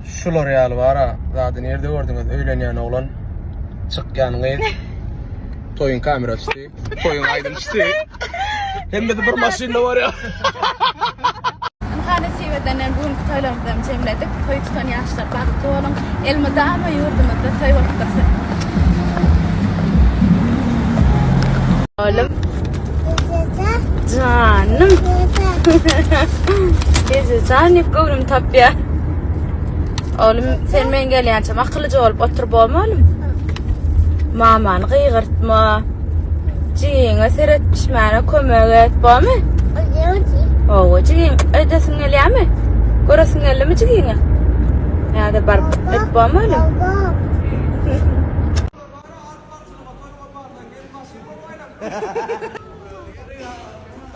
Şular ýaly bar ha. Zaten nerede gördüňiz? Öýlenýän oglan çykýanyňy. Toyun kamerası düştü. Toyun aydın düştü. Hem de bir maşina var ya. Hane Siveden bugün toylarımızdan cemledik. Toy tutan yaşlar baktı oğlum. Elmadağ'ma yurdumuzda toy vakıtası. Oğlum. Canım. Gece canım kavrum tapya. Oğlum sen men gelýänçem akyllyca bolup oturup bolma oğlum. Mamany gıygırtma. Jiňe seretmiş mene kömek et bolma. Owa jiň edesiň gelýärmi? Göresiň gelmi jiňe? Ýa-da baryp et bolma oğlum.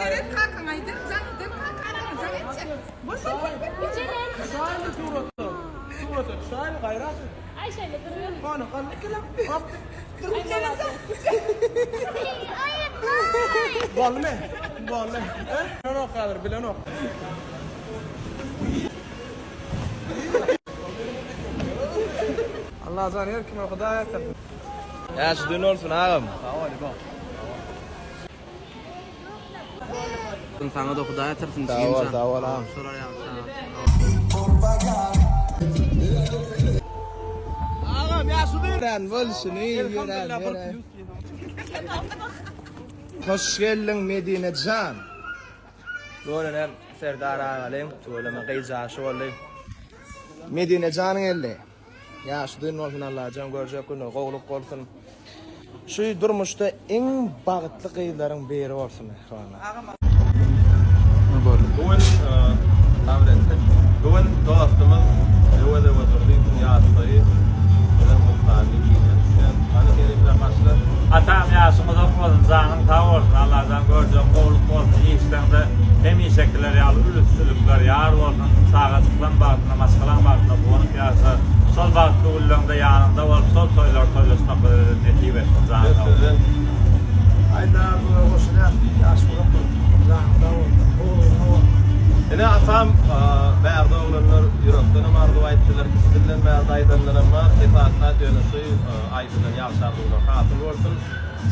Evet kanka aydır. Canım kanka canım. Boş ver. Suratı. Şahin gayrat. Ayşe'yle duruyor. Bana kalk lan. Vallahi. Ne kadar bilen o. Allah zan yer kime Hudaýa etsin. Ýaşdyn bolsun agam. Sana da Hudaýa etsin. Sağ ol agam. Agam ýaşdyn bolsun. Hoş geldin Medinecan. Böyle Serdar ağalayım. Söyleme gıycaşı olayım. Medinecan'ın elle. Yaşdyn bolsun Allah can görjek günü gowluk bolsun. Şu durmuşda en bagtly gıylaryň biri bolsun ahwana. Bugün davretdik. Bugün dostumuz Ewede Wazirliğin ýaşdy. Bilen muhtarlyk edýär. Hani gelip başlar. Atam yaşımız okumadın, zanım tav olsun, Allah'dan göreceğim, kovluk olsun, işlerinde hem iyi şekiller yalı, ülüsülükler yar olsun, sağa çıkılan bağıtına, maskalan bağıtına, buğunuk yağsa, sol bağıtlı ullunda yanında olup, sol toylar toylasına netip etsin, zanım tav olsun. Ayda hoşuna yaşlı zanında Ene atam bärde oglanlar ýürekden mardy aýtdylar, kisdilen bärde aýdanlar ama etaatna dönüşi aýdylan ýagşarlygyna hatyr bolsun.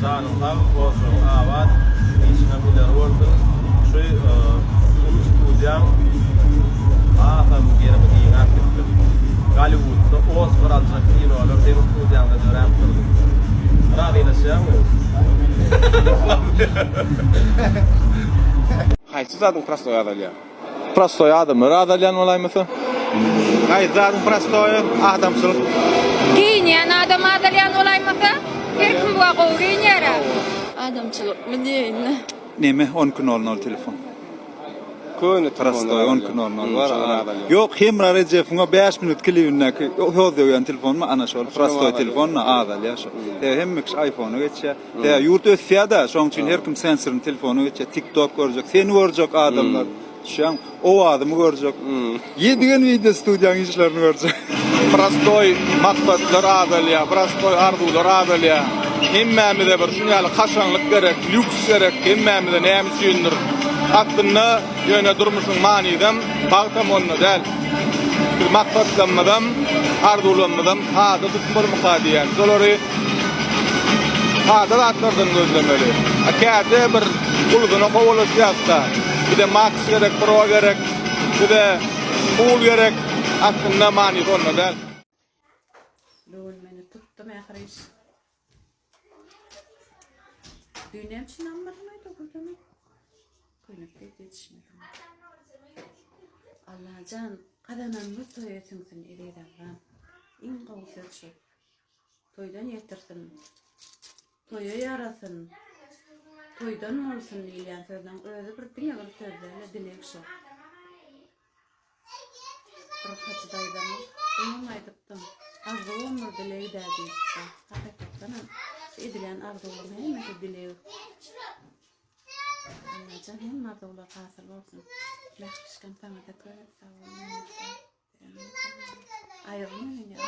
Zanym ham bolsun, awat, işine biler bolsun. Şu studiýam aham gerip diýen gitdim. Hollywoodda Oscar alacak kinolar dem studiýamda dörem durdum. Radylaşýarmy? Haýsy zadyn prostoy adalýar? Prostoy adamy radalyan bolaýmysy? Hayır zaten prostoy adamçılık. Giyinýän adam adalyan olaýmasa, her kim wagou giyinýär. Adamçylyk mı diýin? Neme 10.00 telefon. Köni Prostoy 10.00 var. Yok hem rarejefunga 5 minut kilibinäki hozýan telefon ma ana şol prostoy telefon adal ýa-şo. Hemmik iPhone geçýär. Ýurt ösýär-de, şoň üçin her kim sensorun telefonu geçýär. TikTok görjek, seni görjek adamlar. Şoň o adamy görjek. Ýedigen video studiýaň işlerini görjek. Prostoy maksatlar adalýar, prostoy arzular adalýar. Hemmämide bir şunýaly kaşanlyk gerek, lüks gerek, hemmämide näme üçindir? Aklına yöne durmuşun manidem, bağtam onunla del. Bir maksatlanmadan, arzulanmadan, hada tutmur mukadiyen. Dolary hada atlardan gözlemeli. Akade bir ulguna kovalaşyapda. Bir de max gerek, pro gerek, bir de pul gerek. Aklına manid onunla del. Lol meni tuttum ahiriş. Dünem için anlatmaydı okudum. Kıynakta yetişmedim. Allah can kadanan bu toy etinsin edeyden ram. İn qawsat şu. Toydan yetirsin. Toya yarasın. Toydan olsun diýen sözden özü bir diňe sözlerle dilek şu. Profet daydan onu aýdypdym. Arzu ömür dileği de diýipdi. Hakykatdan edilen arzular hemme dileği. Can hem mardolar hasıl olsun. Lahkışkan tamada köret sağ olun. Ayrılmayın ya.